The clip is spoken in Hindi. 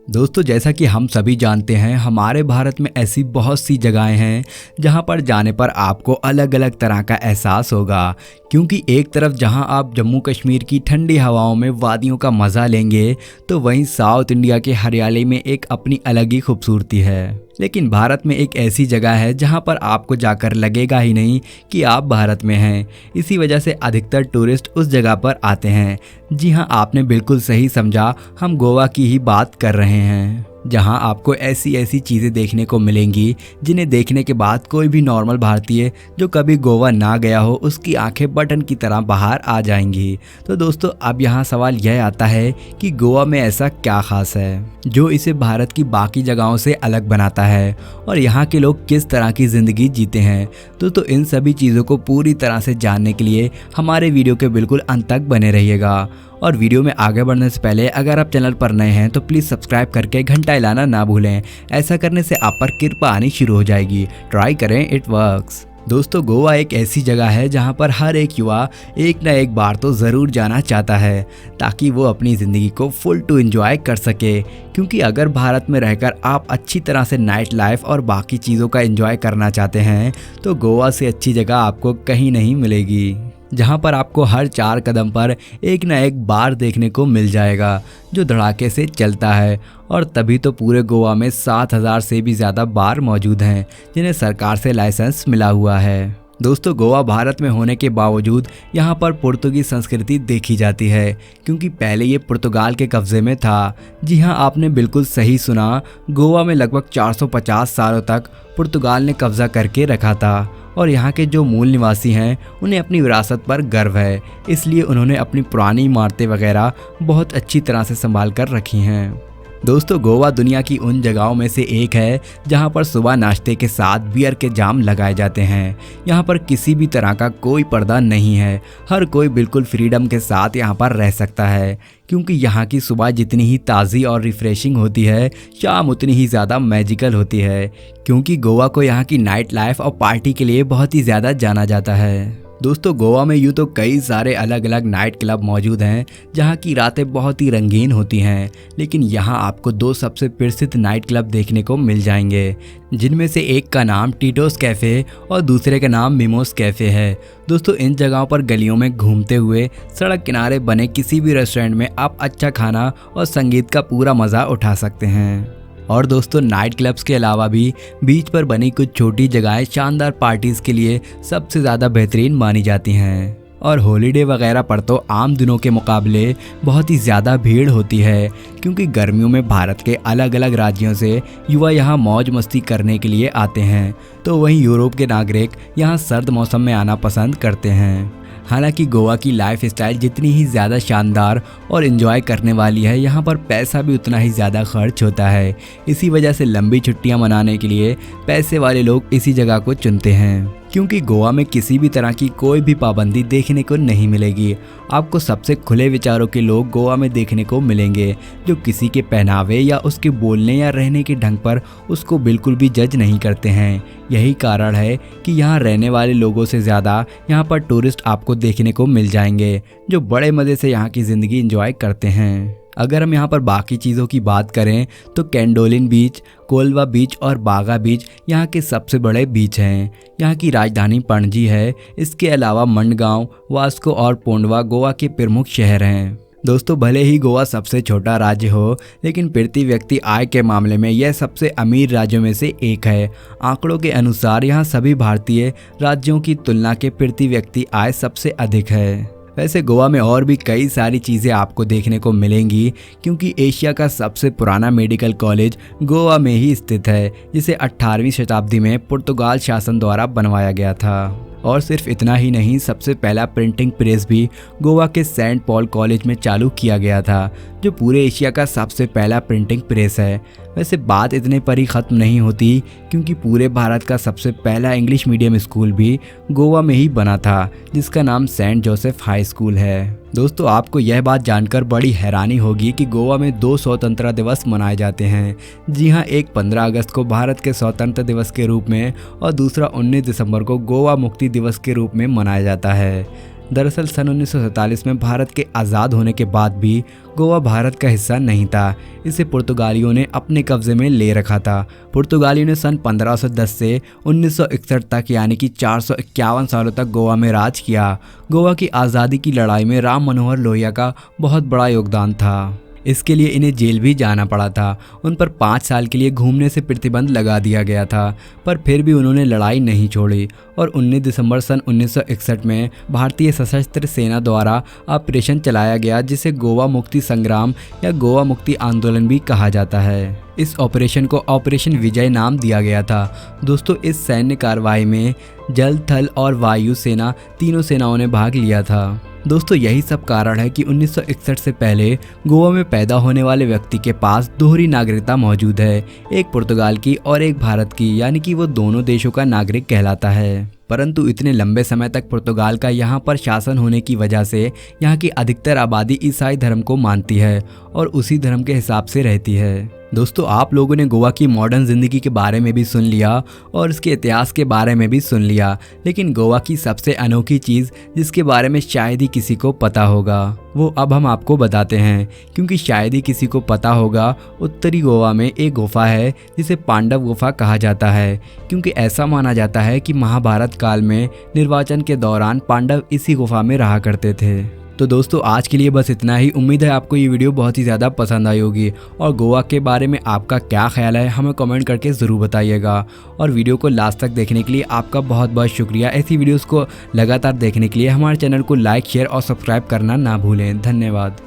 दोस्तों, जैसा कि हम सभी जानते हैं, हमारे भारत में ऐसी बहुत सी जगहें हैं जहां पर जाने पर आपको अलग अलग तरह का एहसास होगा। क्योंकि एक तरफ जहां आप जम्मू कश्मीर की ठंडी हवाओं में वादियों का मज़ा लेंगे, तो वहीं साउथ इंडिया के हरियाली में एक अपनी अलग ही खूबसूरती है। लेकिन भारत में एक ऐसी जगह है जहां पर आपको जाकर लगेगा ही नहीं कि आप भारत में हैं। इसी वजह से अधिकतर टूरिस्ट उस जगह पर आते हैं। जी हाँ, आपने बिल्कुल सही समझा, हम गोवा की ही बात कर रहे हैं, जहां आपको ऐसी ऐसी चीज़ें देखने को मिलेंगी जिन्हें देखने के बाद कोई भी नॉर्मल भारतीय जो कभी गोवा ना गया हो, उसकी आंखें बटन की तरह बाहर आ जाएंगी। तो दोस्तों, अब यहाँ सवाल यह आता है कि गोवा में ऐसा क्या खास है जो इसे भारत की बाकी जगहों से अलग बनाता है, और यहाँ के लोग किस तरह की ज़िंदगी जीते हैं। तो इन सभी चीज़ों को पूरी तरह से जानने के लिए हमारे वीडियो के बिल्कुल अंत तक बने रहिएगा। और वीडियो में आगे बढ़ने से पहले अगर आप चैनल पर नए हैं तो प्लीज़ सब्सक्राइब करके घंटा हिलाना ना भूलें। ऐसा करने से आप पर कृपा आनी शुरू हो जाएगी। ट्राई करें, इट वर्क्स। दोस्तों, गोवा एक ऐसी जगह है जहां पर हर एक युवा एक ना एक बार तो ज़रूर जाना चाहता है, ताकि वो अपनी ज़िंदगी को फुल टू एंजॉय कर सके। क्योंकि अगर भारत में रहकर आप अच्छी तरह से नाइट लाइफ और बाकी चीज़ों का एंजॉय करना चाहते हैं, तो गोवा से अच्छी जगह आपको कहीं नहीं मिलेगी, जहां पर आपको हर 4 कदम पर एक ना एक बार देखने को मिल जाएगा जो धड़ाके से चलता है। और तभी तो पूरे गोवा में 7,000 से भी ज़्यादा बार मौजूद हैं जिन्हें सरकार से लाइसेंस मिला हुआ है। दोस्तों, गोवा भारत में होने के बावजूद यहाँ पर पुर्तगाली संस्कृति देखी जाती है, क्योंकि पहले ये पुर्तगाल के कब्ज़े में था। जी हाँ, आपने बिल्कुल सही सुना, गोवा में लगभग 450 सालों तक पुर्तगाल ने कब्ज़ा करके रखा था। और यहाँ के जो मूल निवासी हैं उन्हें अपनी विरासत पर गर्व है, इसलिए उन्होंने अपनी पुरानी इमारतें वगैरह बहुत अच्छी तरह से संभाल कर रखी हैं। दोस्तों, गोवा दुनिया की उन जगहों में से एक है जहां पर सुबह नाश्ते के साथ बियर के जाम लगाए जाते हैं। यहां पर किसी भी तरह का कोई पर्दा नहीं है, हर कोई बिल्कुल फ्रीडम के साथ यहां पर रह सकता है। क्योंकि यहाँ की सुबह जितनी ही ताज़ी और रिफ्रेशिंग होती है, शाम उतनी ही ज़्यादा मैजिकल होती है। क्योंकि गोवा को यहाँ की नाइट लाइफ और पार्टी के लिए बहुत ही ज़्यादा जाना जाता है। दोस्तों, गोवा में यूँ तो कई सारे अलग अलग नाइट क्लब मौजूद हैं जहाँ की रातें बहुत ही रंगीन होती हैं, लेकिन यहाँ आपको 2 सबसे प्रसिद्ध नाइट क्लब देखने को मिल जाएंगे, जिनमें से एक का नाम टीटोस कैफ़े और दूसरे का नाम मिमोस कैफ़े है। दोस्तों, इन जगहों पर गलियों में घूमते हुए सड़क किनारे बने किसी भी रेस्टोरेंट में आप अच्छा खाना और संगीत का पूरा मज़ा उठा सकते हैं। और दोस्तों, नाइट क्लब्स के अलावा भी बीच पर बनी कुछ छोटी जगहें शानदार पार्टीज़ के लिए सबसे ज़्यादा बेहतरीन मानी जाती हैं। और हॉलीडे वगैरह पर तो आम दिनों के मुकाबले बहुत ही ज़्यादा भीड़ होती है, क्योंकि गर्मियों में भारत के अलग अलग राज्यों से युवा यहाँ मौज मस्ती करने के लिए आते हैं, तो वहीं यूरोप के नागरिक यहाँ सर्द मौसम में आना पसंद करते हैं। हालांकि गोवा की लाइफ स्टाइल जितनी ही ज़्यादा शानदार और इन्जॉय करने वाली है, यहाँ पर पैसा भी उतना ही ज़्यादा खर्च होता है। इसी वजह से लंबी छुट्टियाँ मनाने के लिए पैसे वाले लोग इसी जगह को चुनते हैं। क्योंकि गोवा में किसी भी तरह की कोई भी पाबंदी देखने को नहीं मिलेगी। आपको सबसे खुले विचारों के लोग गोवा में देखने को मिलेंगे, जो किसी के पहनावे या उसके बोलने या रहने के ढंग पर उसको बिल्कुल भी जज नहीं करते हैं। यही कारण है कि यहाँ रहने वाले लोगों से ज़्यादा यहाँ पर टूरिस्ट आपको देखने को मिल जाएंगे, जो बड़े मज़े से यहाँ की ज़िंदगी एंजॉय करते हैं। अगर हम यहाँ पर बाकी चीज़ों की बात करें तो कैंडोलिन बीच, कोलवा बीच और बागा बीच यहाँ के सबसे बड़े बीच हैं। यहाँ की राजधानी पणजी है। इसके अलावा मंडगांव, वास्को और पोंडवा गोवा के प्रमुख शहर हैं। दोस्तों, भले ही गोवा सबसे छोटा राज्य हो, लेकिन प्रति व्यक्ति आय के मामले में यह सबसे अमीर राज्यों में से एक है। आंकड़ों के अनुसार यहाँ सभी भारतीय राज्यों की तुलना के प्रति व्यक्ति आय सबसे अधिक है। वैसे गोवा में और भी कई सारी चीज़ें आपको देखने को मिलेंगी, क्योंकि एशिया का सबसे पुराना मेडिकल कॉलेज गोवा में ही स्थित है, जिसे 18वीं शताब्दी में पुर्तगाल शासन द्वारा बनवाया गया था। और सिर्फ इतना ही नहीं, सबसे पहला प्रिंटिंग प्रेस भी गोवा के सेंट पॉल कॉलेज में चालू किया गया था, जो पूरे एशिया का सबसे पहला प्रिंटिंग प्रेस है। वैसे बात इतने पर ही ख़त्म नहीं होती, क्योंकि पूरे भारत का सबसे पहला इंग्लिश मीडियम स्कूल भी गोवा में ही बना था, जिसका नाम सेंट जोसेफ हाई स्कूल है। दोस्तों, आपको यह बात जानकर बड़ी हैरानी होगी कि गोवा में 2 स्वतंत्रता दिवस मनाए जाते हैं। जी हाँ, एक 15 अगस्त को भारत के स्वतंत्रता दिवस के रूप में और दूसरा 19 दिसंबर को गोवा मुक्ति दिवस के रूप में मनाया जाता है। दरअसल सन 1947 में भारत के आज़ाद होने के बाद भी गोवा भारत का हिस्सा नहीं था। इसे पुर्तगालियों ने अपने कब्जे में ले रखा था। पुर्तगालियों ने सन 1510 से 1961 तक यानी कि 451 सालों तक गोवा में राज किया। गोवा की आज़ादी की लड़ाई में राम मनोहर लोहिया का बहुत बड़ा योगदान था। इसके लिए इन्हें जेल भी जाना पड़ा था। उन पर 5 साल के लिए घूमने से प्रतिबंध लगा दिया गया था, पर फिर भी उन्होंने लड़ाई नहीं छोड़ी और 19 दिसंबर सन 1961 में भारतीय सशस्त्र सेना द्वारा ऑपरेशन चलाया गया, जिसे गोवा मुक्ति संग्राम या गोवा मुक्ति आंदोलन भी कहा जाता है। इस ऑपरेशन को ऑपरेशन विजय नाम दिया गया था। दोस्तों, इस सैन्य कार्रवाई में जल, थल और वायु सेना तीनों सेनाओं ने भाग लिया था। दोस्तों, यही सब कारण है कि 1961 से पहले गोवा में पैदा होने वाले व्यक्ति के पास दोहरी नागरिकता मौजूद है, एक पुर्तगाल की और एक भारत की, यानी कि वो दोनों देशों का नागरिक कहलाता है। परंतु इतने लंबे समय तक पुर्तगाल का यहाँ पर शासन होने की वजह से यहाँ की अधिकतर आबादी ईसाई धर्म को मानती है और उसी धर्म के हिसाब से रहती है। दोस्तों, आप लोगों ने गोवा की मॉडर्न ज़िंदगी के बारे में भी सुन लिया और इसके इतिहास के बारे में भी सुन लिया, लेकिन गोवा की सबसे अनोखी चीज़ जिसके बारे में शायद ही किसी को पता होगा, वो अब हम आपको बताते हैं। क्योंकि शायद ही किसी को पता होगा, उत्तरी गोवा में एक गुफा है जिसे पांडव गुफा कहा जाता है, क्योंकि ऐसा माना जाता है कि महाभारत काल में निर्वाचन के दौरान पांडव इसी गुफा में रहा करते थे। तो दोस्तों, आज के लिए बस इतना ही। उम्मीद है आपको ये वीडियो बहुत ही ज़्यादा पसंद आई होगी और गोवा के बारे में आपका क्या ख्याल है हमें कमेंट करके ज़रूर बताइएगा। और वीडियो को लास्ट तक देखने के लिए आपका बहुत बहुत शुक्रिया। ऐसी वीडियोस को लगातार देखने के लिए हमारे चैनल को लाइक, शेयर और सब्सक्राइब करना ना भूलें। धन्यवाद।